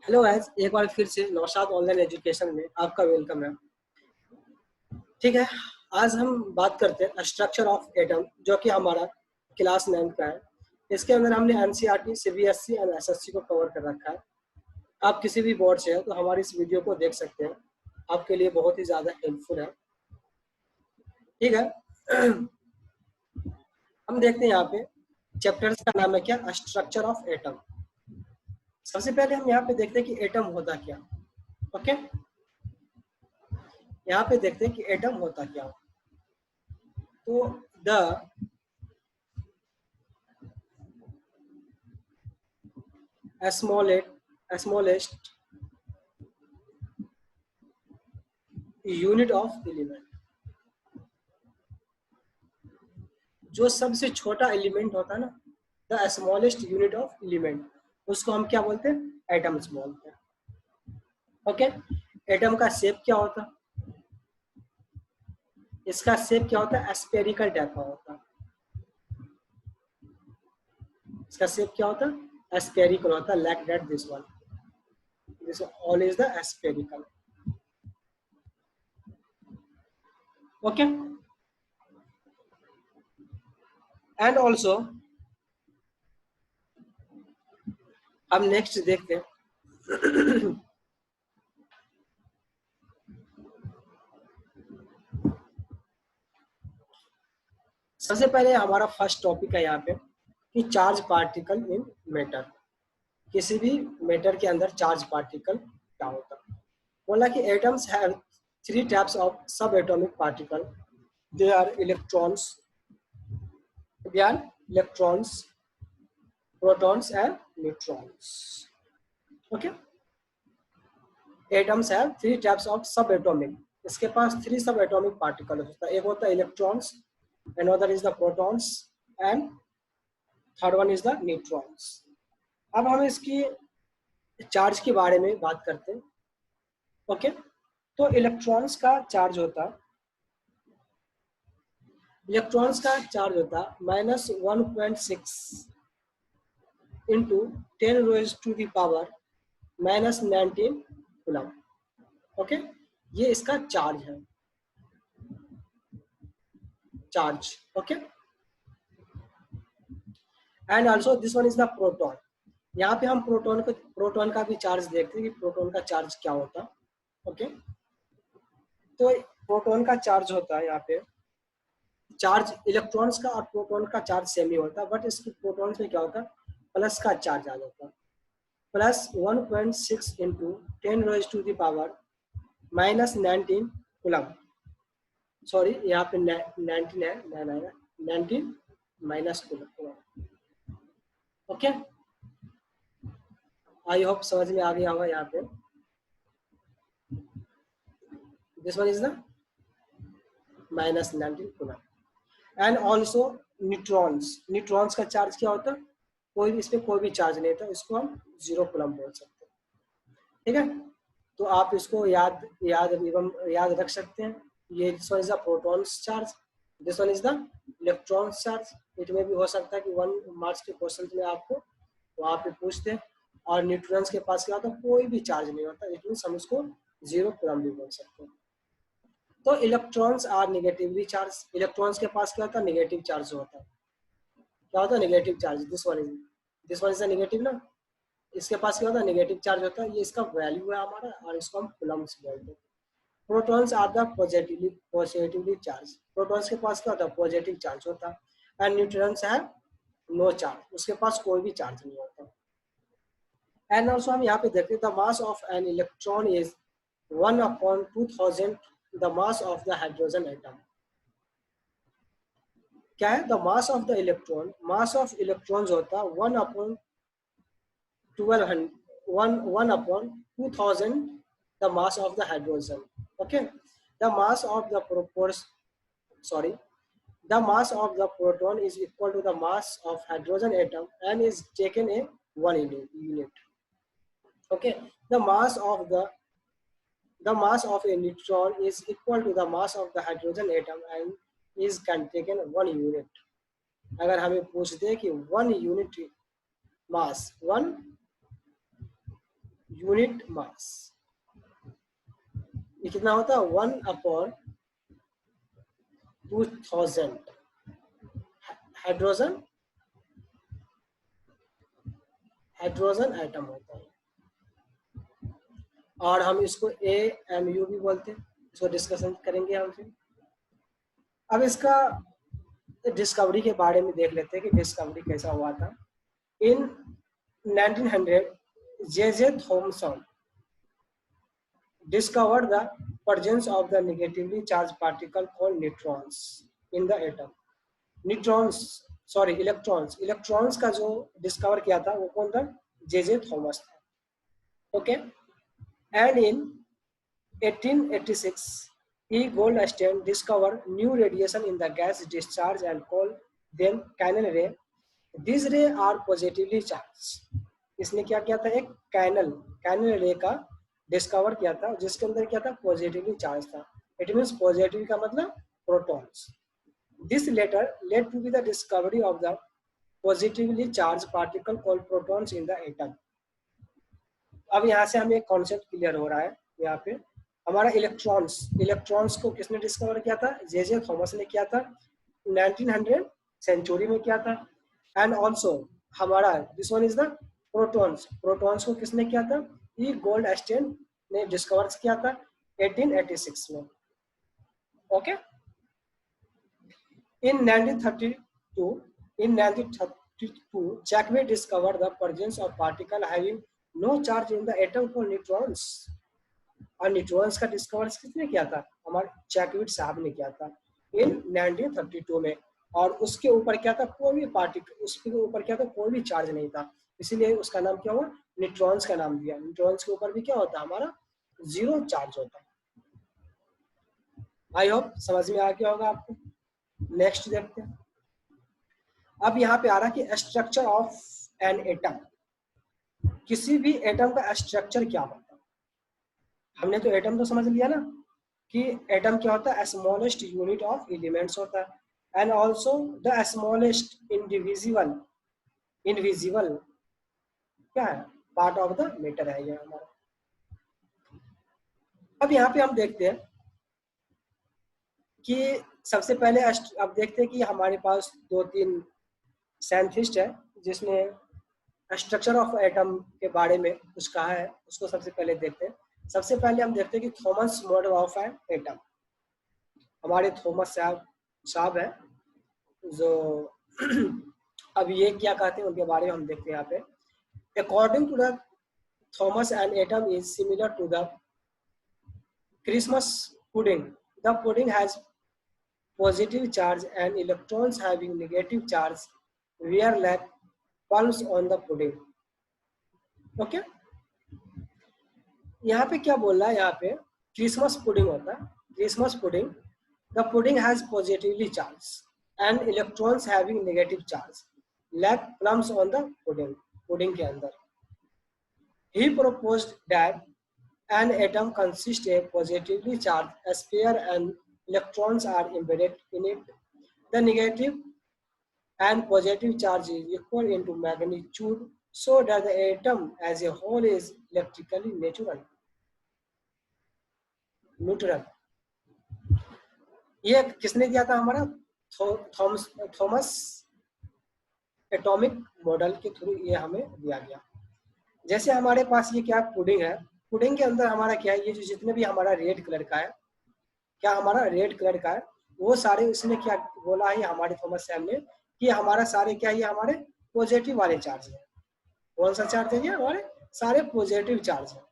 Hello guys, एक बार फिर से नौशाद ऑनलाइन एजुकेशन में आपका वेलकम है। ठीक है, आज हम बात करते हैं स्ट्रक्चर ऑफ एटम, जो कि हमारा क्लास 9 का है। इसके अंदर हमने एनसीईआरटी, सीबीएसई और एसएससी को कवर कर रखा है। आप किसी भी बोर्ड से हैं तो हमारी इस वीडियो को देख सकते हैं, आपके लिए बहुत ही ज़्यादा हेल्पफुल है। ठीक है, हम देखते हैं यहाँ पे चैप्टर्स का नाम है क्या, स्ट्रक्चर ऑफ एटम। सबसे पहले हम यहाँ पे देखते हैं कि एटम होता क्या। ओके, यहाँ पे देखते हैं कि एटम होता क्या। तो the smallest unit of element, जो सबसे छोटा एलिमेंट होता है ना, the smallest unit of element, उसको हम क्या बोलते हैं, एटम्स बोलते हैं। ओके, एटम का शेप क्या होता है, इसका शेप क्या होता है, स्फेरिकल टाइप का होता है। इसका शेप क्या होता है, स्फेरिकल होता है, like that this one, this all is the spherical. Okay, and also हम नेक्स्ट देखते हैं सबसे पहले हमारा फर्स्ट टॉपिक है यहाँ पे कि चार्ज पार्टिकल इन मैटर। किसी भी मैटर के अंदर चार्ज पार्टिकल क्या होता है। बोला कि atoms have three types of sub atomic particle. They are electrons, protons and neutrons. Okay, atoms have three types of sub atomic. इसके पास थ्री सब एटॉमिक पार्टिकल होता है। एक होता है electrons, another is the protons and third one is the neutrons। अब हम इसकी चार्ज के बारे में बात करते हैं। ओके, तो इलेक्ट्रॉन्स का चार्ज होता -1.6 इंटू 10⁻⁻⁻19 कूलम। ओके, ये इसका चार्ज है, charge. Okay, and also this one is the proton. यहाँ पे हम प्रोटॉन का भी चार्ज देखते हैं कि प्रोटॉन का चार्ज क्या होता है। ओके, तो प्रोटॉन का चार्ज होता है, यहाँ पे चार्ज इलेक्ट्रॉन्स का और प्रोटॉन का चार्ज सेम ही होता है, बट इसकी प्रोटॉन्स में क्या होता है, प्लस का चार्ज आ जाता है। Plus 1.6 into 10⁻⁻19 coulomb. सॉरी, यहाँ पे 19 है, 19 minus coulomb. Okay, I hope समझ में आ गया होगा। यहाँ पे this one is the -19 coulomb. And also neutrons का चार्ज क्या होता है, कोई भी, इसमें कोई भी चार्ज नहीं था, इसको हम 0 कूलम बोल सकते हैं। ठीक है, तो आप इसको याद रख सकते हैं। ये this one is the protons charge, this one is the electrons charge. इसमें भी हो सकता है कि 1 मार्क्स के क्वेश्चन में आपको वहाँ पे पूछते हैं। और न्यूट्रॉन्स के पास क्या होता है, कोई भी चार्ज नहीं होता, इट मीन हम इसको 0 कूलम भी बोल सकते हैं। तो electrons are negatively charge. Electrons के पास क्या होता है, निगेटिव चार्ज होता है। क्या होता है, negative charge. This one is negative ना, इसके पास क्या होता है, निगेटिव चार्ज होता है। ये इसका वैल्यू है हमारा, और इसको हम कूलम्स बोलते हैं। Protons are the positively charge. Protons के पास क्या होता है, पॉजिटिव चार्ज होता है। एंड न्यूट्रॉन्स है नो चार्ज, उसके पास कोई भी चार्ज नहीं होता। एंड ऑल्सो हम यहाँ पे देखते हैं the mass of an electron is 1/2000 the mass of the hydrogen atom. क्या है, the mass of the electron, mass of electrons होता है 1/2000 the mass of the hydrogen। Okay, the mass of the mass of the proton is equal to the mass of hydrogen atom and is taken a 1 unit। Okay, the mass of a neutron is equal to the mass of the hydrogen atom and is can taken 1 unit। अगर हमें पूछ दे कि 1 unit मास, 1 unit mass. ये कितना होता है 1/2000 hydrogen atom होता है। और हम इसको AMU भी बोलते हैं। इसको डिस्कशन करेंगे हम फिर। अब इसका डिस्कवरी के बारे में देख लेते हैं कि डिस्कवरी कैसा हुआ था। इन 1900 J.J. Thomson discovered the presence of the negatively charged particle called neutrons in the atom. Electrons का जो डिस्कवर किया था वो कौन था? J.J. थॉमस था। Okay, and in 1886 E. Goldstein discovered new radiation in the gas discharge and called them Cannon ray. These rays are positively charged. इसने क्या किया था? एक कैनल रे का डिस्कवर किया था जिसके अंदर क्या था? पॉजिटिवली चार्ज था। इट मींस पॉजिटिव का मतलब protons. This later led to be the discovery of the positively charge particle called protons in the atom. अब यहाँ से हमें एक कॉन्सेप्ट क्लियर हो रहा है। यहाँ पे हमारा इलेक्ट्रॉन्स को किसने डिस्कवर किया था? J.J. थॉमस ने किया था 1900 सेंचुरी में किया था। एंड ऑल्सो हमारा this one is the protons को किसने किया था? E. गोल्डस्टेन ने डिस्कवर किया था 1886 में। Okay, in 1932 Chadwick discover the presence of particle having no charge in the atom called neutrons. और न्यूट्रॉन्स का डिस्कवर किसने किया था? हमारे जैकविट साहब ने किया था इन 1932 में। और उसके ऊपर क्या था? कोई भी पार्टिकल, उसके ऊपर क्या था? कोई भी चार्ज नहीं था, इसीलिए उसका नाम क्या हुआ? न्यूट्रॉन्स का नाम दिया। न्यूट्रॉन्स के ऊपर भी क्या होता है? हमारा 0 चार्ज होता है। आई होप समझ में आ गया होगा आपको। नेक्स्ट देखते हैं। अब यहाँ पे आ रहा कि स्ट्रक्चर ऑफ एन एटम। किसी भी एटम का स्ट्रक्चर क्या होता है? हमने तो एटम तो समझ लिया ना कि एटम क्या होता है? स्मॉलेस्ट यूनिट ऑफ एलिमेंट्स होता है। And also the smallest invisible क्या है? पार्ट ऑफ द मैटर है ये हमारा। अब यहाँ पे हम देखते हैं कि सबसे पहले अब देखते हैं कि हमारे पास 2-3 साइंटिस्ट है जिसने स्ट्रक्चर ऑफ एटम के बारे में कुछ कहा है। उसको सबसे पहले देखते हैं। सबसे पहले हम देखते हैं कि Thomas model of an atom. हमारे थॉमस साहब है जो अब ये क्या कहते हैं उनके बारे में हम देखते हैं यहाँ पे। According to the Thomas, an atom is similar to the Christmas pudding. The pudding has positive charge and electrons having negative charge were like palms on the pudding. Okay, यहाँ पे क्या बोल रहा है? यहाँ पे क्रिसमस पुडिंग होता है। Christmas pudding, the pudding has positively charge and electrons having negative charge like plums on the pudding के अंदर। ही proposed that an atom consists a positively charged sphere and electrons are embedded in it. The negative and positive charge is equal into magnitude, so that the atom as a whole is electrically neutral. ये किसने दिया था? हमारा Thomas atomic model के through ये हमें दिया गया। जैसे हमारे पास ये क्या पुडिंग है, पुडिंग के अंदर हमारा क्या है? ये जो जितने भी हमारा रेड कलर का है, क्या हमारा रेड कलर का है, वो सारे इसने क्या बोला है हमारे थॉमस सैम ने कि हमारा सारे क्या ये हमारे पॉजिटिव वाले चार्ज है। कौन सा चार्ज है? ये हमारे सारे पॉजिटिव चार्ज है।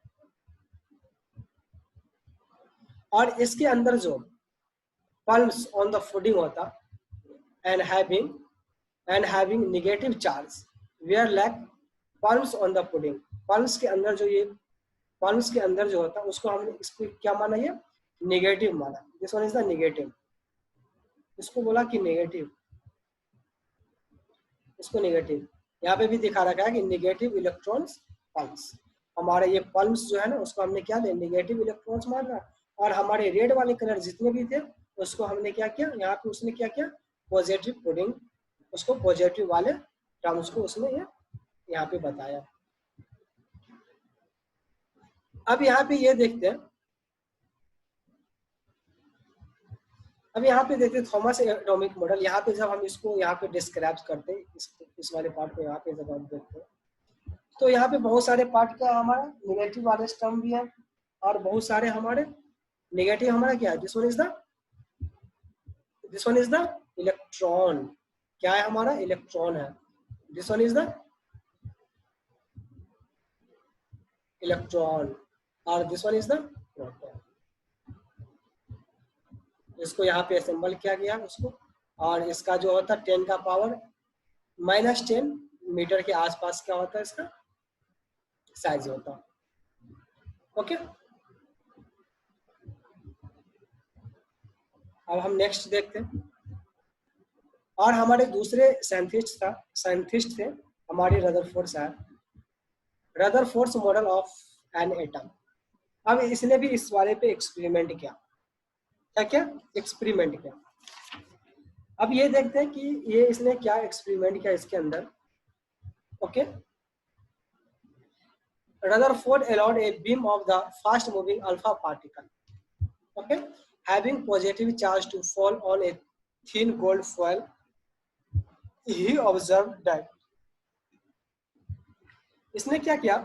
और इसके अंदर जो पल्स ऑन द पुडिंग होता and having negative charge were like plums on the pudding. Plums के अंदर जो होता है उसको हमने इसको क्या माना? ये नेगेटिव माना। This one is the negative. इसको बोला कि नेगेटिव, इसको नेगेटिव। यहाँ पे भी दिखा रखा है कि नेगेटिव इलेक्ट्रॉन्स पल्स। हमारे ये पल्स जो है ना उसको हमने क्या ले? नेगेटिव इलेक्ट्रॉन्स मान रहा। और हमारे रेड वाले कलर जितने भी थे उसको हमने क्या किया? यहाँ पे उसने क्या किया? पॉजिटिव पुडिंग, उसको पॉजिटिव वाले टर्म्स को उसने यहाँ पे बताया। अब यहाँ पे ये देखते हैं, अब यहाँ पे देखते हैं थॉमस एटॉमिक मॉडल। यहाँ पे जब हम इसको यहाँ पे डिस्क्राइब करते हैं, इस वाले पार्ट को यहाँ पे जब हम देखते हैं, तो यहाँ पे बहुत सारे पार्ट का हमारा नेगेटिव वाले टर्म भी है और बहुत सारे हमारे नेगेटिव हमारा क्या है, this one is the electron. क्या है हमारा, इलेक्ट्रॉन है। This one is the electron और this one is the proton. इसको यहाँ पे असेंबल किया गया उसको, और इसका जो होता है 10 का पावर -10 मीटर के आसपास क्या होता है इसका साइज होता है। ओके, अब हम नेक्स्ट देखते हैं। और हमारे दूसरे साइंटिस्ट थे हमारे रदरफोर्ड साहब, Rutherford model of an atom. अब इसने भी इस वाले पे एक्सपेरिमेंट किया, क्या एक्सपेरिमेंट किया। अब ये देखते हैं कि ये इसने क्या एक्सपेरिमेंट किया इसके अंदर। Okay, Rutherford allowed a beam of the fast moving alpha particle, okay, having positive charge to fall on a thin gold foil. He observed that, इसने क्या किया,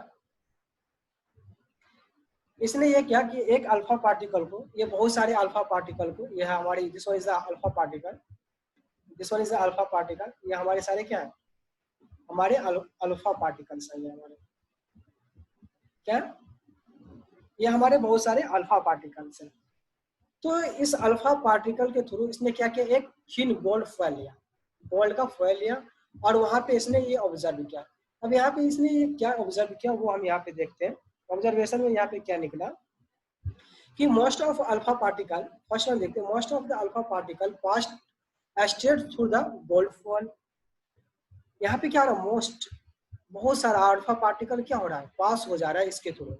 इसने ये किया कि एक अल्फा पार्टिकल को, ये बहुत सारे अल्फा पार्टिकल को, ये है हमारी this one is the alpha particle, this one is the alpha particle, ये हमारे सारे क्या है, हमारे अल्फा पार्टिकल्स हैं। ये हमारे क्या, ये हमारे बहुत सारे अल्फा पार्टिकल्स हैं। तो इस अल्फा पार्टिकल के थ्रू इसने क्या किया, एक थिन गोल्ड फॉयल लिया, गोल्ड का फॉयल लिया और वहां पे इसने ये ऑब्जर्व किया। अब यहाँ पे इसने ये क्या ऑब्जर्व किया वो हम यहाँ पे देखते हैं। ऑब्जर्वेशन में यहाँ पे क्या निकला कि most of alpha particle, first हम देखते हैं, most of the alpha particle passed straight through the gold foil. यहाँ पे क्या हो रहा है, मोस्ट बहुत सारा अल्फा पार्टिकल क्या हो रहा है, पास हो जा रहा है इसके थ्रू।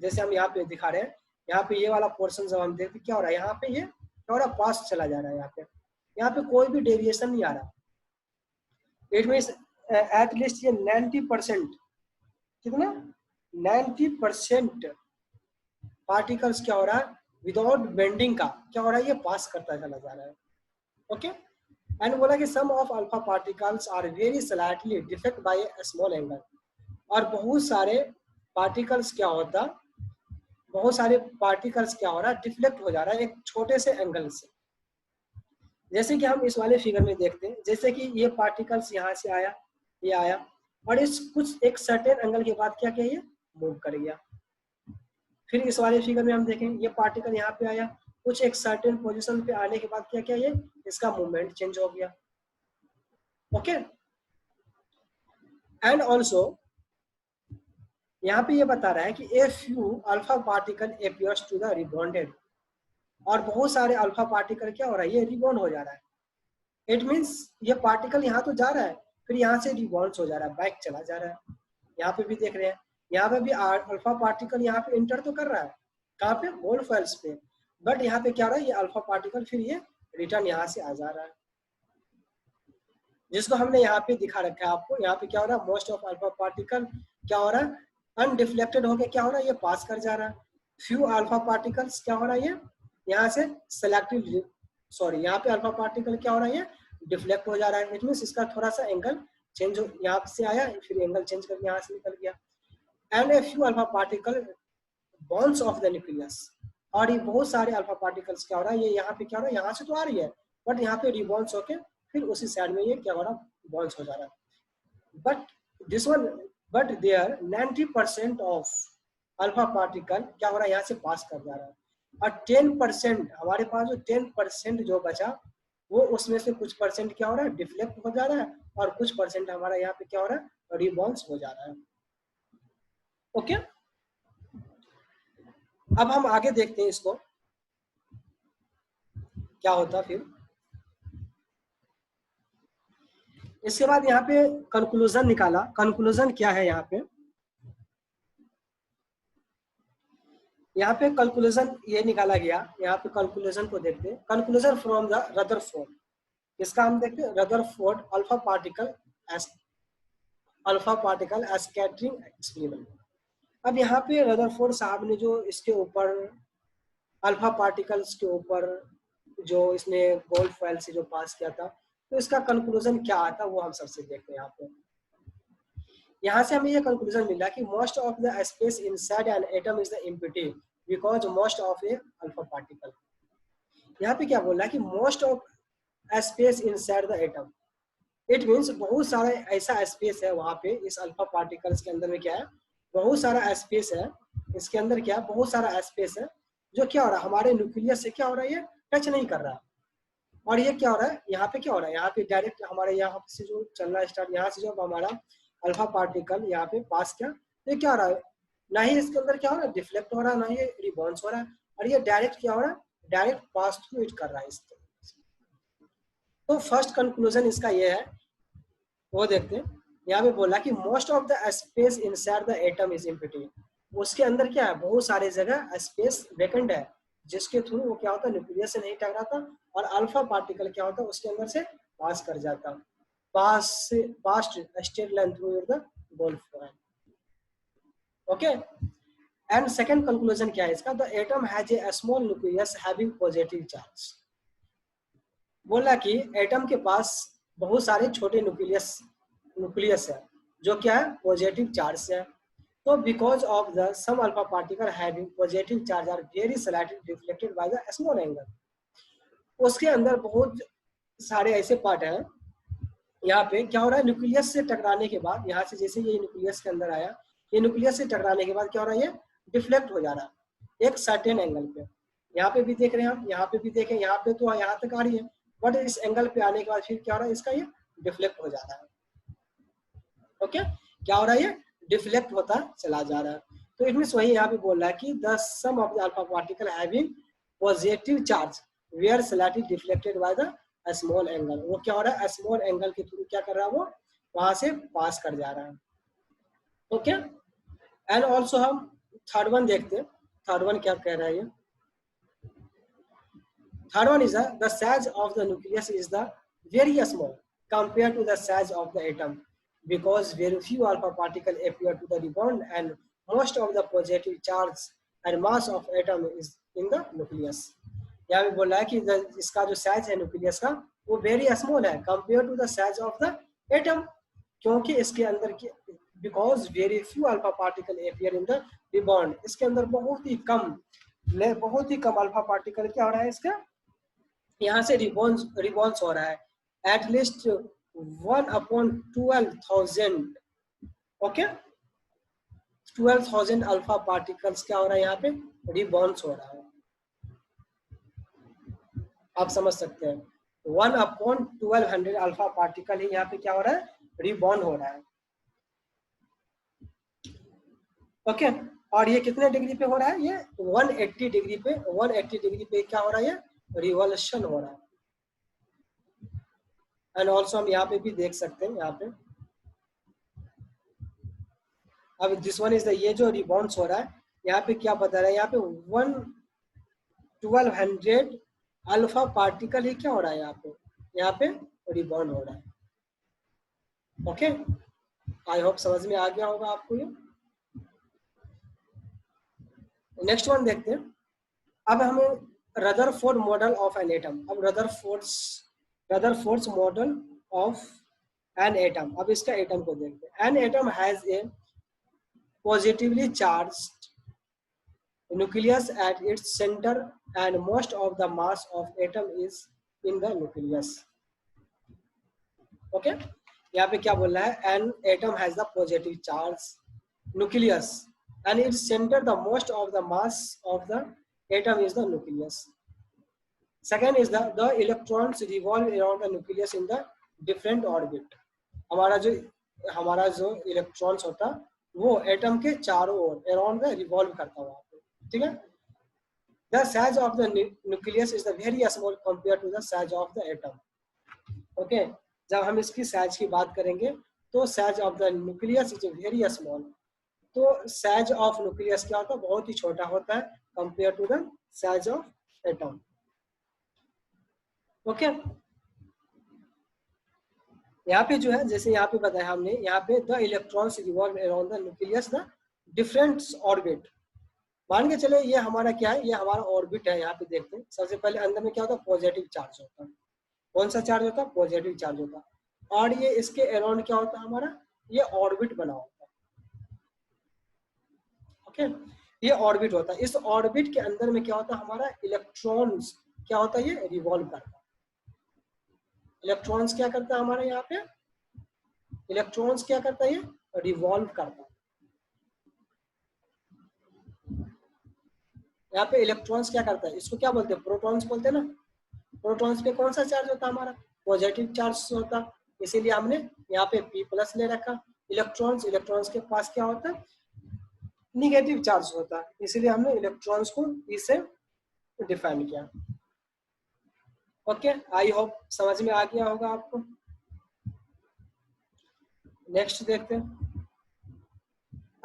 जैसे हम यहाँ पे दिखा रहे हैं, यहाँ पे ये वाला पोर्शन जब हम देखते क्या हो रहा है, यहाँ पे ये क्या हो रहा है, पास चला जा रहा है। यहाँ पे कोई भी डेविएशन नहीं आ रहा। इट मीन्स एट लीस्ट ये 90%, कितना 90% पार्टिकल्स क्या हो रहा है, विदाउट बेंडिंग का क्या हो रहा है, ये पास करता चला जा रहा है। ओके, एंड बोला कि some of alpha particles are very slightly defect by a small angle. और बहुत सारे पार्टिकल्स क्या होता, बहुत सारे पार्टिकल्स क्या हो रहा है, डिफ्लेक्ट हो जा रहा है एक छोटे से एंगल से। जैसे कि हम इस वाले फिगर में देखते हैं, जैसे कि ये पार्टिकल्स यहाँ से आया, ये आया और इस कुछ एक सर्टेन एंगल के बाद क्या किया, ये मूव कर गया। फिर इस वाले फिगर में हम देखें, ये पार्टिकल यहाँ पे आया, कुछ एक सर्टेन पोजीशन पे आने के बाद क्या किया, ये इसका मूवमेंट चेंज हो गया। ओके, एंड ऑल्सो यहाँ पे ये बता रहा है कि a few alpha particle appears to the rebounded, और बहुत सारे अल्फा पार्टिकल क्या हो रहा है, ये रिबॉन्ड हो जा रहा है। इट मीन्स ये पार्टिकल यहाँ तो जा रहा है, फिर यहाँ से रिबॉन्ड हो जा रहा है, बैक चला जा रहा है। यहाँ पे भी देख रहे हैं, यहाँ पे भी अल्फा पार्टिकल यहाँ पे इंटर तो कर रहा है, कहाँ पे, गोल्ड फॉइल्स पे, बट यहाँ पे क्या हो रहा है, ये अल्फा पार्टिकल फिर ये रिटर्न यहाँ से आ जा रहा है, जिसको हमने यहाँ पे दिखा रखा है आपको। यहाँ पे क्या हो रहा है, मोस्ट ऑफ अल्फा पार्टिकल क्या हो रहा है, अनडिफ्लेक्टेड होके क्या हो रहा है, ये पास कर जा रहा है। फ्यू अल्फा पार्टिकल्स क्या हो रहा है, ये यहाँ से सेलेक्टिव, सॉरी यहाँ पे अल्फा पार्टिकल क्या हो रहा है, ये डिफ्लेक्ट हो जा रहा है। इट मीन्स इसका थोड़ा सा एंगल चेंज हो, यहाँ से आया फिर एंगल चेंज करके यहाँ से निकल गया। And a few alpha particle bounce off the nucleus, और ये बहुत सारे अल्फा पार्टिकल्स क्या हो रहा है, ये यहाँ पे क्या हो रहा है, यहाँ से तो आ रही है बट यहाँ पे रिबॉन्स होके फिर उसी साइड में ये क्या हो रहा है, बॉन्स हो जा रहा है। But this one, but there 90% of alpha particle क्या हो रहा है, यहाँ से पास कर जा रहा है, और 10% हमारे पास जो 10% जो बचा वो उसमें से कुछ परसेंट क्या हो रहा है, डिफ्लेक्ट हो जा रहा है, और कुछ परसेंट हमारा यहाँ पे क्या हो रहा है, रिबॉन्स हो जा रहा है। ओके, अब हम आगे देखते हैं इसको क्या होता फिर। इसके बाद यहाँ पे कंक्लूजन निकाला। कंक्लूजन क्या है यहाँ पे, यहाँ पे कंक्लूजन ये निकाला गया, यहाँ पे कंक्लूजन को देखते हैं। कंक्लूजन फ्रॉम द रदरफोर्ड, इसका हम देखते हैं, Rutherford alpha particle scattering experiment. अब यहाँ पे रदरफोर्ड साहब ने जो इसके ऊपर अल्फा पार्टिकल्स के ऊपर जो इसने गोल्ड फॉइल से जो पास किया था, तो इसका कंक्लूजन क्या आता वो हम सबसे देखते हैं। यहाँ से हमें ये कंक्लूजन मिला कि most of the space inside N atom is the empty because most of A alpha particle. यहाँ पे क्या बोल रहा है कि most of space inside the atom, it means बहुत सारा ऐसा स्पेस है वहाँ पे इस अल्फा पार्टिकल्स के अंदर में क्या है, बहुत सारा स्पेस है इसके अंदर, क्या बहुत सारा स्पेस है जो क्या हो रहा है हमारे न्यूक्लियस से क्या हो रहा है, ये टच नहीं कर रहा। और ये क्या हो रहा है यहाँ पे, क्या हो रहा है यहाँ पे डायरेक्ट हमारे यहाँ से जो चल रहा है स्टार्ट, यहाँ से जब हमारा अल्फा पार्टिकल यहाँ पे पास किया तो ये क्या हो रहा है, ना ही इसके अंदर क्या हो रहा है डिफ्लेक्ट हो रहा है, ना ही रिबॉन्स हो रहा है, और ये डायरेक्ट क्या हो रहा है, डायरेक्ट पास थ्रू इट कर रहा है इसको। तो फर्स्ट कंक्लूजन इसका ये है, वो देखते हैं। यहाँ पे बोला कि most of the space inside the atom is empty, उसके अंदर क्या है बहुत सारे जगह स्पेस वैकेंट है जिसके थ्रू वो क्या होता है न्यूक्लियस से नहीं टकराता और अल्फा पार्टिकल क्या होता है उसके अंदर से पास कर जाता, past straight line through the golf point. Okay, and second conclusion क्या है इसका, the atom has A small nucleus having positive charge. बोला कि एटम के पास बहुत सारे छोटे न्यूक्लियस है जो क्या है पॉजिटिव चार्ज है। तो because of the some alpha particle having positive charge are very slightly reflected by the small angle, उसके अंदर बहुत सारे ऐसे पार्ट हैं, यहाँ पे क्या हो रहा है न्यूक्लियस से टकराने के बाद, यहाँ से जैसे ये न्यूक्लियस के अंदर आया, ये न्यूक्लियस से टकराने के बाद क्या हो रहा है ये डिफ्लेक्ट हो जा रहा है एक सर्टेन एंगल पे। यहाँ पे भी देख रहे हैं हम, यहाँ पे भी देखें, यहाँ पे तो यहाँ तक आ रही है, बट इस एंगल पे आने के बाद फिर क्या हो रहा है इसका ये डिफ्लेक्ट हो जा रहा है। ओके, क्या हो रहा है ये डिफ्लेक्ट होता चला जा रहा है। तो इट मींस वही यहाँ पे बोल रहा है कि the some of the alpha particle having positive charge were slightly deflected by the small angle, वो क्या हो रहा है स्मॉल एंगल के थ्रू क्या कर रहा है वो वहां से पास कर जा रहा है। ओके, एंड ऑल्सो हम थर्ड वन देखते हैं, थर्ड वन क्या कह रहा है ये, third one is the size of the nucleus is the very small compared to the size of the atom because very few alpha particles appear to the bond and most of the positive charge and mass of atom is in the nucleus। यहाँ पे बोल रहा है कि इसका जो size है nucleus का वो वेरी स्मॉल है compare to the size of the atom, क्योंकि इसके अंदर की because very few alpha particle appear in the bond, इसके अंदर बहुत ही कम अल्फा पार्टिकल क्या हो रहा है इसका यहाँ से रिबॉन्स हो रहा है एटलीस्ट 1/12,000। ओके, 12,000 अल्फा पार्टिकल्स क्या हो रहा है यहाँ पे रिबॉन्स हो रहा है, आप समझ सकते हैं 1/1200 अल्फा पार्टिकल ही यहाँ पे क्या हो रहा है रिबॉन्ड हो रहा है। ओके, और ये कितने डिग्री पे हो रहा है, ये 180 डिग्री पे, 180 डिग्री पे क्या हो रहा है ये रिवॉल्यूशन हो रहा है। एंड ऑल्सो हम यहाँ पे भी देख सकते हैं, यहाँ पे अब दिस वन इज द, ये जो रिबाउंड्स हो रहा है यहाँ पे क्या बता रहा है, यहाँ पे 1200 अल्फा पार्टिकल ही क्या हो रहा है यहाँ पे रिबाउंड हो रहा है। ओके, आई होप समझ में आ गया होगा आपको ये। नेक्स्ट वन देखते हैं, अब हमें Rutherford model of an atom, अब Rutherford's model of an atom, अब इसका एटम को देखते हैं। An atom has a positively charged nucleus at its center and most of the mass of atom is in the nucleus। okay, यहाँ पे क्या बोल रहा है, an atom has the positive charge nucleus and its center the most of the mass of the atom is the nucleus। second is the electrons revolve around the nucleus in the different orbit। हमारा जो electrons होता वो atom के चारों ओर around में revolve करता हुआ, ठीक है। The size of the nucleus is the very small compared to the size of the atom। okay, जब हम इसकी साइज की बात करेंगे तो size of the nucleus is very small, तो साइज ऑफ न्यूक्लियस क्या होता है बहुत ही छोटा होता है compare to the size of atom. Okay, यहाँ पे जो है जैसे यहाँ पे बताया हमने, यहाँ पे the electrons revolve around the nucleus the different orbit. मान के चले ये हमारा क्या है, ये हमारा ऑर्बिट है। यहाँ पे देखते हैं सबसे पहले अंदर में क्या होता है, पॉजिटिव चार्ज होता है। कौन सा चार्ज होता है, पॉजिटिव चार्ज होता है। और ये इसके अराउंड क्या होता है हमारा, ये ऑर्बिट बना होता है। ओके, ये ऑर्बिट होता है। इस ऑर्बिट के अंदर में क्या होता है हमारा, इलेक्ट्रॉन्स क्या होता है, ये रिवॉल्व करता है। इलेक्ट्रॉन्स क्या करता है हमारे यहाँ पे, इलेक्ट्रॉन्स क्या करता है, ये रिवॉल्व करता है। यहाँ पे इलेक्ट्रॉन्स क्या करता है, इसको क्या बोलते हैं, प्रोटॉन्स बोलते हैं ना। प्रोटॉन्स पे कौन सा चार्ज होता है हमारा, पॉजिटिव चार्ज होता, इसीलिए हमने यहाँ पे P+ ले रखा। इलेक्ट्रॉन्स, इलेक्ट्रॉन्स के पास क्या होता है, निगेटिव चार्ज होता है, इसीलिए हमने इलेक्ट्रॉन्स को E से डिफाइन किया। ओके, आई होप समझ में आ गया होगा आपको। नेक्स्ट देखते हैं।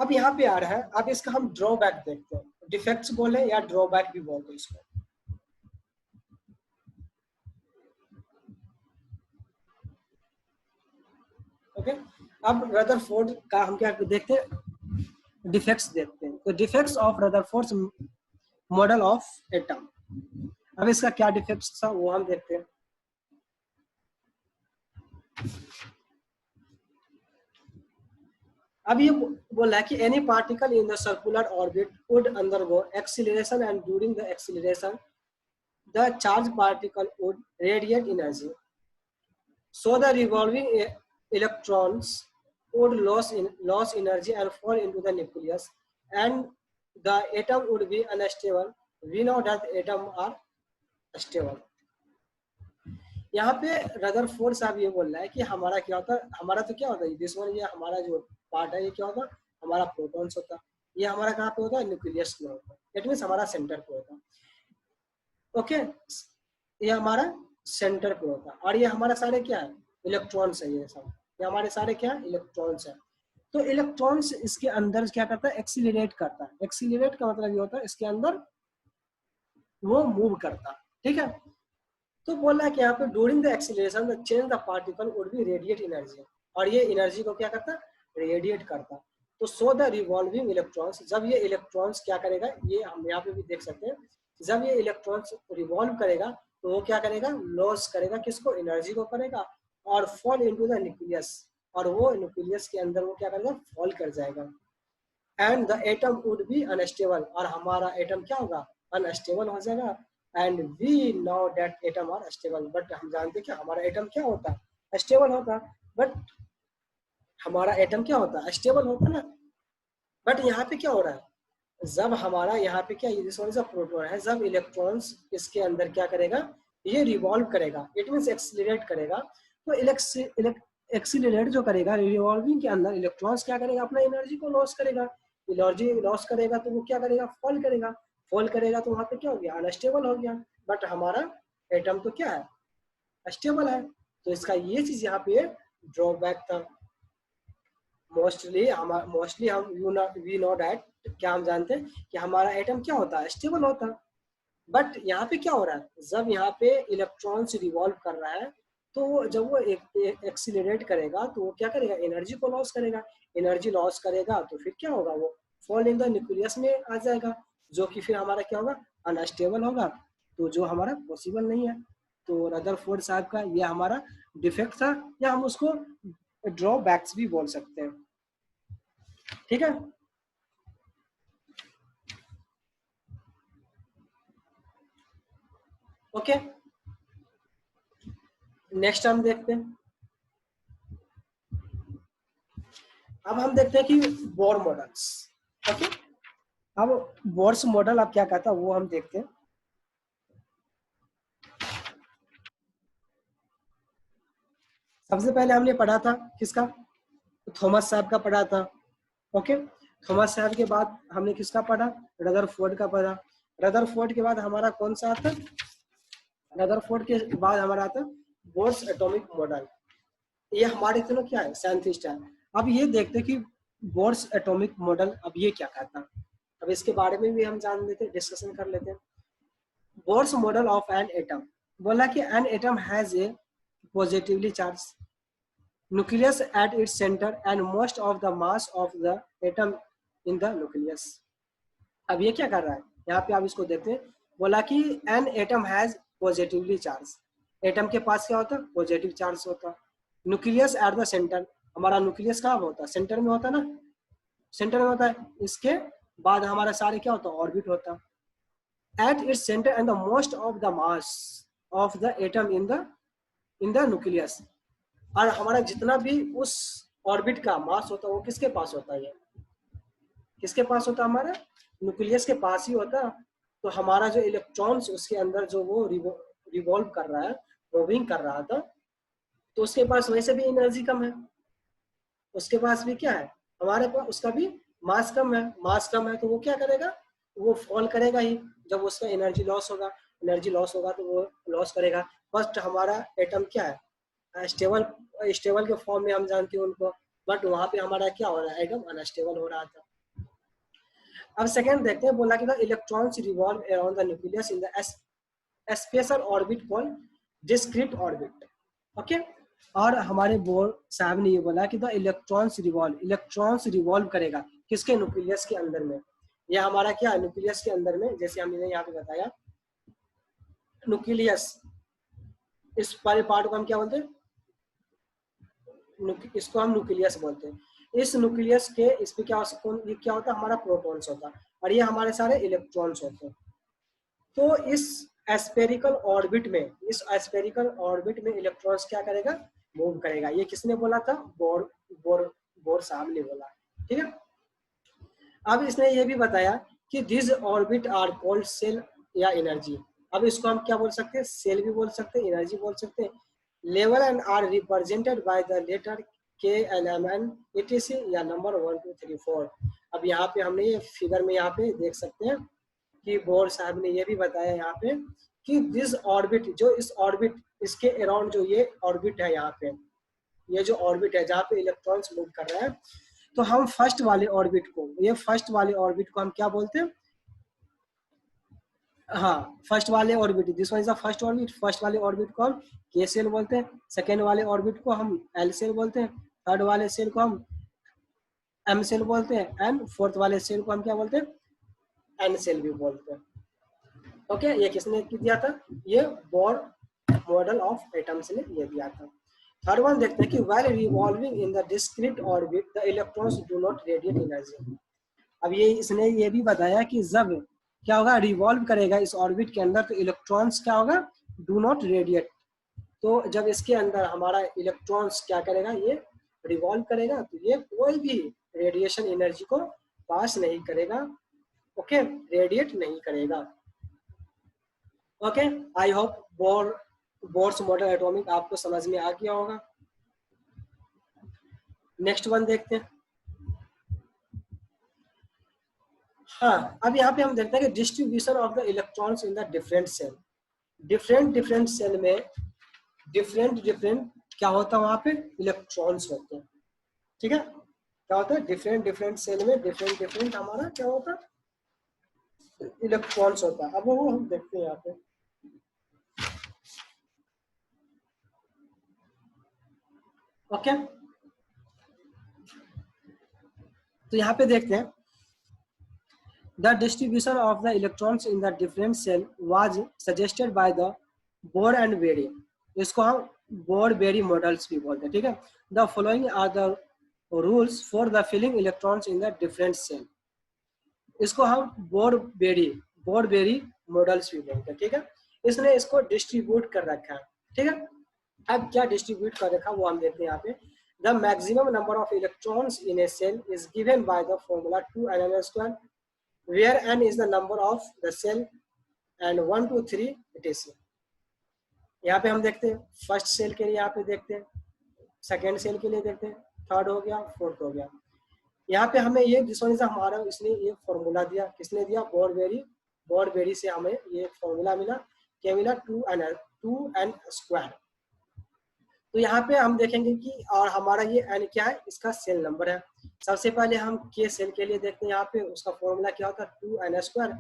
अब यहाँ पे आ रहा है, अब इसका हम ड्रॉबैक देखते हैं। डिफेक्ट्स बोले या ड्रॉबैक भी बोलते हैं इसको। ओके, अब रदरफोर्ड का हम क्या देखते हैं, डिफेक्ट्स देखते हैं। तो defects of Rutherford's model of atom. अब इसका क्या डिफेक्ट्स था वो हम देखते हैं। अब ये बोला है कि any particle in the circular orbit would undergo acceleration and during the acceleration the charge particle would radiate energy, so the revolving electrons would lose energy and fall into the nucleus and the atom would be unstable. We know that atom are stable. यहाँ पे Rutherford साहब ये बोल रहा है कि हमारा क्या होता है, हमारा तो क्या होता है दिस वन, ये हमारा जो पार्ट है ये क्या होता है, हमारा प्रोटॉन्स होता है। ये हमारा कहाँ पे होता है, न्यूक्लियस में होता है। इट मीन्स हमारा सेंटर पे होता है। ओके, ये हमारा सेंटर पे होता है और ये हमारा सारे क्या है, इलेक्ट्रॉन्स है। ये सब ये हमारे सारे क्या है, इलेक्ट्रॉन्स है। तो इलेक्ट्रॉन्स इसके अंदर क्या करता है, एक्सीलरेट करता है। एक्सीलरेट का मतलब ये होता है इसके अंदर वो मूव करता है। ठीक है, तो बोल रहा है कि यहाँ पे during the acceleration the change the particle would be radiate energy, और ये एनर्जी को क्या करता है, रेडिएट करता। तो सो द रिवॉल्विंग इलेक्ट्रॉन्स, जब ये इलेक्ट्रॉन्स क्या करेगा, ये हम यहाँ पे भी देख सकते हैं, जब ये इलेक्ट्रॉन्स रिवॉल्व करेगा तो वो क्या करेगा, लॉस करेगा किसको, एनर्जी को करेगा, और फॉल इनटू द न्यूक्लियस, और वो न्यूक्लियस के अंदर वो क्या करेगा, फॉल कर जाएगा। And the atom would be unstable, और हमारा एटम क्या होगा, अनस्टेबल हो जाएगा। And we know that atom are stable, but हम जानते हैं कि हमारा एटम क्या होता है, स्टेबल होता। बट हमारा एटम क्या होता है, स्टेबल होता ना। बट यहाँ पे क्या हो रहा है, जब हमारा यहाँ पे क्या, प्रोटॉन है, जब इलेक्ट्रॉन्स इसके अंदर क्या करेगा, ये रिवॉल्व करेगा, इट मीन्स एक्सीलरेट करेगा। तो एक्सीलरेट जो करेगा, रिवॉल्विंग के अंदर इलेक्ट्रॉन्स क्या करेगा, अपना एनर्जी को लॉस करेगा। एनर्जी लॉस करेगा तो वो क्या करेगा, फॉल करेगा। फॉल करेगा तो वहां पे क्या हो गया, अनस्टेबल हो गया। बट हमारा एटम तो क्या है, स्टेबल है। तो इसका ये चीज यहाँ पे ड्रॉबैक था। मोस्टली हम वी नो दैट, क्या हम जानते हैं कि हमारा एटम क्या होता है, स्टेबल होता है। बट यहाँ पे क्या हो रहा है, जब यहाँ पे इलेक्ट्रॉन्स रिवॉल्व कर रहा है तो जब वो एक्सीलरेट करेगा तो वो क्या करेगा, एनर्जी को लॉस करेगा। एनर्जी लॉस करेगा तो फिर क्या होगा, वो फॉल इन द न्यूक्लियस में आ जाएगा, जो कि फिर हमारा क्या होगा, अनस्टेबल होगा। तो जो हमारा पॉसिबल नहीं है। तो रदरफोर्ड साहब का ये हमारा डिफेक्ट था, या हम उसको ड्रॉबैक्स भी बोल सकते हैं। ठीक है, ओके। नेक्स्ट हम देखते हैं। अब हम देखते हैं कि बोर मॉडल्स। ओके, अब बोर्स मॉडल अब क्या कहता है वो हम देखते हैं। सबसे पहले हमने पढ़ा था किसका, थॉमस साहब का पढ़ा था। ओके, थॉमस साहब के बाद हमने किसका पढ़ा, रदरफोर्ड का पढ़ा। रदरफोर्ड के बाद हमारा कौन सा आता, रदरफोर्ड के बाद हमारा आता बोर्स एटॉमिक मॉडल। ये हमारे तीनों क्या है, साइंटिस्ट है। अब ये देखते हैं कि बोर्स एटॉमिक मॉडल अब ये क्या कहता है। अब इसके बारे में भी हम जान लेते हैं, डिस्कशन कर लेते हैं। Bohr's model of an atom, बोला कि N atom has a positively charge nucleus at its center and most of the mass of the atom in the nucleus. अब ये क्या कर रहा है, यहाँ पे आप इसको देखते हैं, बोला कि N atom has positively charge, atom के पास क्या होता है, पॉजिटिव चार्ज होता है। न्यूक्लियस एट द सेंटर, हमारा न्यूक्लियस कहाँ होता है, सेंटर में होता है ना, सेंटर में होता है। इसके बाद हमारा सारे क्या होता है, ऑर्बिट होता है। at its center and the most of the mass of the atom in the nucleus, और हमारा जितना भी उस ऑर्बिट का मास होता है वो किसके पास होता है, ये किसके पास होता है, हमारा न्यूक्लियस के पास ही होता है। तो हमारा जो इलेक्ट्रॉन्स उसके अंदर जो वो रिवॉल्व कर रहा है, मूविंग कर रहा था, तो उसके पास वैसे भी एनर्जी कम है, उसके पास भी क्या है, हमारे पास उसका भी मास कम है, मास कम है तो वो क्या करेगा, वो फॉल करेगा ही, जब उसका एनर्जी लॉस होगा, एनर्जी लॉस होगा तो वो लॉस करेगा। फर्स्ट हमारा एटम क्या है, स्टेबल, स्टेबल के फॉर्म में हम जानते हैं उनको, बट वहां पे हमारा क्या हो रहा है, एटम अनस्टेबल हो रहा था। अब सेकेंड देखते हैं, बोला कि the electrons revolve around the nucleus in the special orbit called discrete orbit. Okay, और हमारे बोर साहब ने ये बोला कि द इलेक्ट्रॉन्स रिवॉल्व करेगा किसके, न्यूक्लियस के अंदर में। यह हमारा क्या है, न्यूक्लियस के अंदर में, जैसे हमने यहाँ पे बताया न्यूक्लियस, इस वाले पार्ट को हम क्या बोलते हैं, इसको हम न्यूक्लियस बोलते हैं। इस न्यूक्लियस के इस पे क्या ये क्या होता है, हमारा प्रोटॉन्स होता है, और ये हमारे सारे इलेक्ट्रॉन्स होते हैं। तो इस एस्पेरिकल ऑर्बिट में, इस एस्पेरिकल ऑर्बिट में इलेक्ट्रॉन्स क्या करेगा, मूव करेगा। ये किसने बोला था, बोर साहब ने बोला, ठीक है। अब इसने ये भी बताया कि this orbit are called shell या एनर्जी। अब इसको हम क्या बोल सकते हैं, सेल भी बोल सकते हैं, एनर्जी बोल सकते हैं। Level and are represented by the letter K L M N etc या नंबर 1 2 3 4। अब यहाँ पे हमने ये फिगर में यहाँ पे देख सकते हैं कि बोर साहब ने ये भी बताया यहाँ पे कि दिस ऑर्बिट, जो इस ऑर्बिट, इसके अराउंड जो ये ऑर्बिट है, यहाँ पे ये जो ऑर्बिट है जहाँ पे इलेक्ट्रॉन्स मूव कर रहे हैं, तो हम फर्स्ट वाले ऑर्बिट को, ये फर्स्ट वाले ऑर्बिट को हम क्या बोलते हैं, हाँ फर्स्ट वाले orbit, this one is the first orbit, first वाले ऑर्बिट को हम के सेल बोलते हैं, सेकेंड वाले ऑर्बिट को हम एल सेल बोलते हैं, थर्ड वाले सेल को हम एम सेल बोलते हैं, एंड फोर्थ वाले सेल को हम क्या बोलते हैं, एन सेल भी बोलते हैं। ओके, ये किसने दिया था, ये बोर मॉडल ऑफ एटम्स ने ये दिया था। थर्ड वन देखते हैं कि while revolving in the discrete orbit the electrons do not radiate energy। अब ये इसने ये भी बताया कि जब क्या होगा, रिवॉल्व करेगा इस ऑर्बिट के अंदर, तो इलेक्ट्रॉन्स क्या होगा, डू नॉट रेडिएट। तो जब इसके अंदर हमारा इलेक्ट्रॉन्स क्या करेगा, ये रिवॉल्व करेगा, तो ये कोई भी रेडिएशन एनर्जी को पास नहीं करेगा, ओके, रेडिएट नहीं करेगा। Okay, I hope Bohr's model atomic आपको समझ में आ गया होगा। नेक्स्ट वन देखते हैं। हाँ, अब यहाँ पे हम देखते हैं कि distribution of the electrons in the different shell. Different shell में डिफरेंट क्या होता है, वहां पे इलेक्ट्रॉन्स होते हैं, ठीक है। क्या होता है, डिफरेंट सेल में डिफरेंट हमारा क्या होता है, इलेक्ट्रॉन्स होता है। अब वो हम देखते हैं यहाँ पे, ओके। तो यहाँ पे देखते हैं, the distribution of the electrons in the different cell was suggested by the Bohr and Berry। इसको हम बोर बेरी मॉडल्स भी बोलते हैं, ठीक है। The following are the rules for the filling electrons in the different cell। इसको हम bore berry models भी बोलते हैं, ठीक है। इसने इसको डिस्ट्रीब्यूट कर रखा है, ठीक है। अब क्या डिस्ट्रीब्यूट कर रखा वो हम देखते हैं यहाँ पे। The maximum number of electrons in a cell is given by the formula 2n², where n is the number of the cell and 1 2 3 etc। यहाँ पे हम देखते हैं फर्स्ट सेल के लिए, यहाँ पे देखते हैं सेकेंड सेल के लिए देखते हैं, थर्ड हो गया, फोर्थ हो गया। यहाँ पे हमें ये हमारा इसने ये फॉर्मूला दिया, किसने दिया, बोर बेरी से हमें ये फॉर्मूला मिला, क्या मिला, 2n²। तो यहाँ पे हम देखेंगे कि और हमारा ये n क्या है, इसका सेल नंबर है। सबसे पहले हम के सेल के लिए देखते हैं, यहाँ पे उसका फॉर्मूला क्या होता है, 2n²।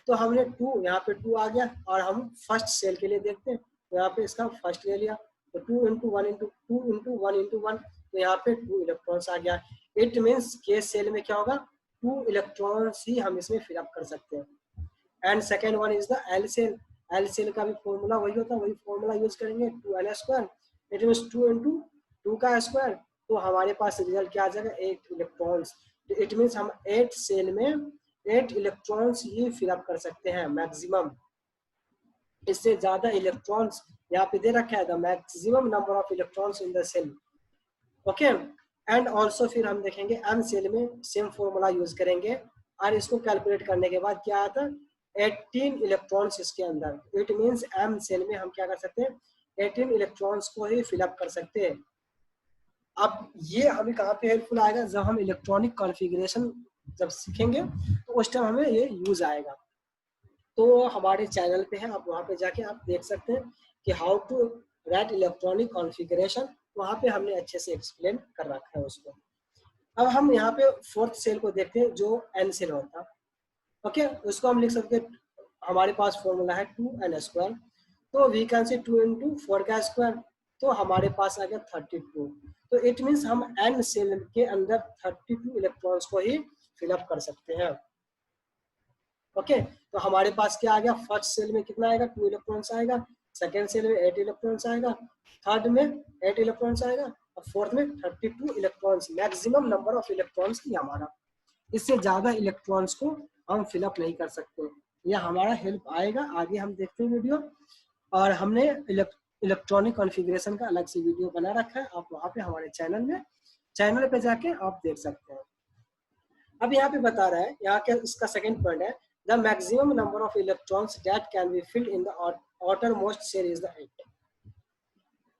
तो हमने 2 यहाँ पे 2 आ गया, और हम फर्स्ट सेल के लिए देखते हैं, तो यहाँ पे इसका फर्स्ट ले लिया, तो 2 × 1 × 2 × 1 × 1, तो यहाँ पे 2 इलेक्ट्रॉन्स आ गया। इट मीन्स के सेल में क्या होगा, 2 इलेक्ट्रॉन्स ही हम इसमें फिलअप कर सकते हैं। And second one is the L shell. L shell का भी फॉर्मूला वही होता है, वही फॉर्मूला यूज करेंगे 2n², इट मींस 2 × 2 का स्क्वायर, तो हमारे पास रिजल्ट क्या आ जाएगा 8 इलेक्ट्रॉन्स। इट मींस हम 8 सेल में 8 इलेक्ट्रॉन्स ही फिलअप कर सकते हैं मैक्सिमम। इससे ज्यादा इलेक्ट्रॉन्स यहाँ पे दे रखा है the maximum number of electrons in the shell. Okay, and also फिर हम देखेंगे एम सेल में सेम फॉर्मूला यूज करेंगे और इसको कैलकुलेट करने के बाद क्या आता है 18 इलेक्ट्रॉन्स इसके अंदर। इट मींस एम सेल में हम क्या कर सकते हैं 18 इलेक्ट्रॉन्स को ही फिलअप कर सकते हैं। अब ये हमें कहाँ पे हेल्पफुल आएगा, जब हम इलेक्ट्रॉनिक कॉन्फ़िगरेशन जब सीखेंगे तो उस टाइम हमें ये यूज आएगा। तो हमारे चैनल पे है, आप वहाँ पे जाके आप देख सकते हैं कि how to write electronic configuration, वहाँ पे हमने अच्छे से एक्सप्लेन कर रखा है उसको। अब हम यहाँ पे फोर्थ सेल को देखते हैं जो एन सेल होता है। ओके, उसको हम लिख सकते हैं, हमारे पास फॉर्मूला है 2n², तो वी कैन से 2 × 4 का स्क्वायर, तो हमारे पास आ गया 32। तो इट मीन्स हम एन सेल के अंदर 32 इलेक्ट्रॉन्स को ही फिलअप कर सकते हैं। ओके, तो हमारे पास क्या आ गया, फर्स्ट सेल में कितना आएगा 2 इलेक्ट्रॉन्स आएगा, सेकेंड सेल में 8 इलेक्ट्रॉन्स आएगा, थर्ड में 8 इलेक्ट्रॉन्स आएगा और फोर्थ में 32 electrons. Maximum number of electrons ही हमारा, इससे ज्यादा इलेक्ट्रॉन्स को हम फिलअप नहीं कर सकते। यह हमारा हेल्प आएगा, आगे हम देखते हैं वीडियो। और हमने इलेक्ट्रॉनिक कॉन्फ़िगरेशन का अलग से वीडियो बना रखा है, आप वहाँ पे हमारे चैनल पे जाके आप देख सकते हैं। अब यहाँ पे बता रहा है, यहाँ के इसका सेकंड पॉइंट है the maximum number of electrons that can be filled in the outermost shell is the 8।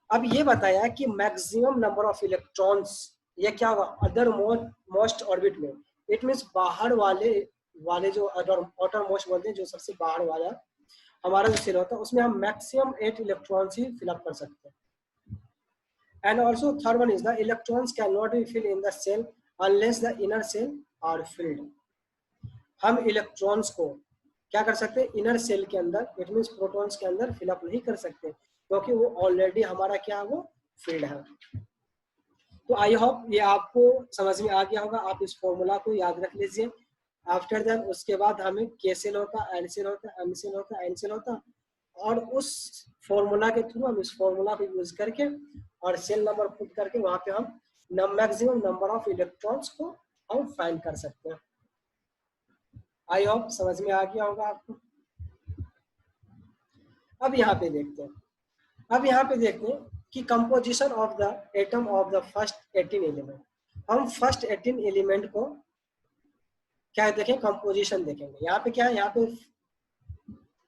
अब ये बताया कि मैक्सिमम नंबर ऑफ इलेक्ट्रॉन्स, ये क्या होगा अदर मोस्ट ऑर्बिट में, इट मीन्स बाहर वाले जो आउटर मोस्ट बोलते हैं, जो सबसे बाहर वाला हमारा जो सेल होता है उसमें हम मैक्सिमम 8 इलेक्ट्रॉन्स ही फिलअप कर सकते हैं। And also third one is the electrons can not be fill in the shell unless the inner shell are filled. हम इलेक्ट्रॉन्स को क्या कर सकते हैं इनर सेल के अंदर, इट मीन्स प्रोटॉन्स के अंदर फिलअप नहीं कर सकते, क्योंकि वो ऑलरेडी हमारा क्या है, वो फील्ड है। तो आई होप ये आपको समझ में आ गया होगा, आप इस फॉर्मूला को याद रख लीजिए। आफ्टर दैट उसके बाद हमें के सेल होता, एल सेल होता, एम सेल होता, एन सेल होता, और उस फॉर्मूला के थ्रू हम इस फॉर्मूला को यूज करके और सेल नंबर पुट करके वहां पे हम मैक्सिमम नंबर ऑफ इलेक्ट्रॉन्स को हम फाइंड कर सकते हैं। आई होप समझ में आ गया होगा आपको। अब यहाँ पे देखते हैं कि composition of the atom of the first 18 element. हम फर्स्ट 18 एलिमेंट को क्या देखें, कंपोजिशन देखेंगे। यहाँ पे क्या है, यहाँ पे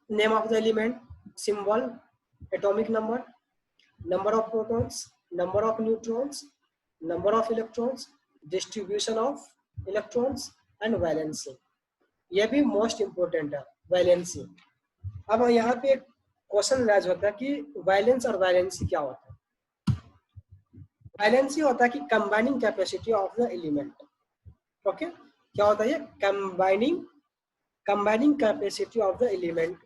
name of the element, symbol, atomic number, number of protons, number of neutrons, number of electrons, distribution of electrons and valency. ये भी मोस्ट इंपोर्टेंट है, वैलेंसी। अब यहाँ पे क्वेश्चन राइज होता है कि वैलेंस और वैलेंसी क्या होता है। वैलेंसी होता है कि combining capacity of the element. Okay, क्या होता है ये combining capacity of the element.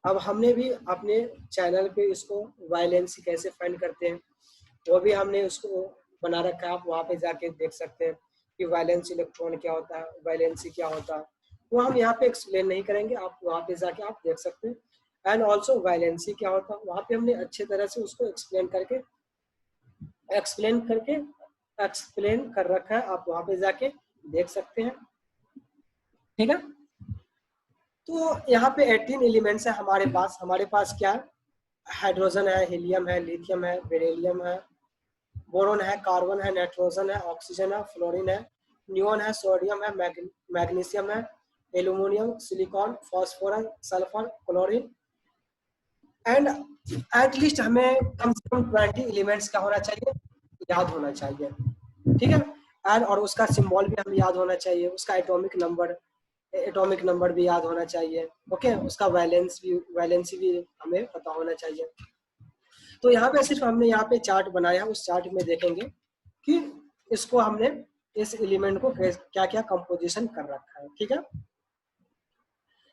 अब हमने भी अपने चैनल पे इसको वैलेंसी कैसे फाइंड करते हैं वो भी हमने उसको बना रखा है, आप वहाँ पे जाके देख सकते हैं कि वैलेंस इलेक्ट्रॉन क्या होता है, वैलेंसी क्या होता है। वो हम यहाँ पे एक्सप्लेन नहीं करेंगे, आप वहाँ पे जाके आप देख सकते हैं। एंड ऑल्सो वैलेंसी क्या होता है, वहाँ पे हमने अच्छे तरह से उसको एक्सप्लेन कर रखा है, आप वहाँ पे जाके देख सकते हैं। ठीक है, तो यहाँ पे 18 एलिमेंट्स है हमारे पास क्या है, हाइड्रोजन है, हीलियम है, लिथियम है, बेरिलियम है, बोरोन है, कार्बन है, नाइट्रोजन है, ऑक्सीजन है, फ्लोरीन है, नियोन है, सोडियम है, मैग्नीशियम है, aluminium, silicon, phosphorus, sulphur, chlorine. And at least हमें कम से कम 20 एलिमेंट्स का होना चाहिए, याद होना चाहिए। ठीक है, एंड और उसका सिंबल भी हमें याद होना चाहिए, उसका एटॉमिक नंबर भी याद होना चाहिए। ओके, उसका वैलेंसी भी हमें पता होना चाहिए। तो यहाँ पे सिर्फ हमने यहाँ पे चार्ट बनाया, उस चार्ट में देखेंगे कि इसको हमने इस एलिमेंट को क्या क्या कंपोजिशन कर रखा है। ठीक है,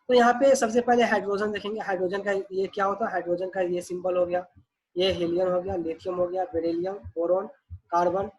तो यहाँ पे सबसे पहले हाइड्रोजन देखेंगे। हाइड्रोजन का ये क्या होता है, हाइड्रोजन का ये सिंबल हो गया, ये हीलियम हो गया, लिथियम हो गया, बेरिलियम, बोरोन, कार्बन,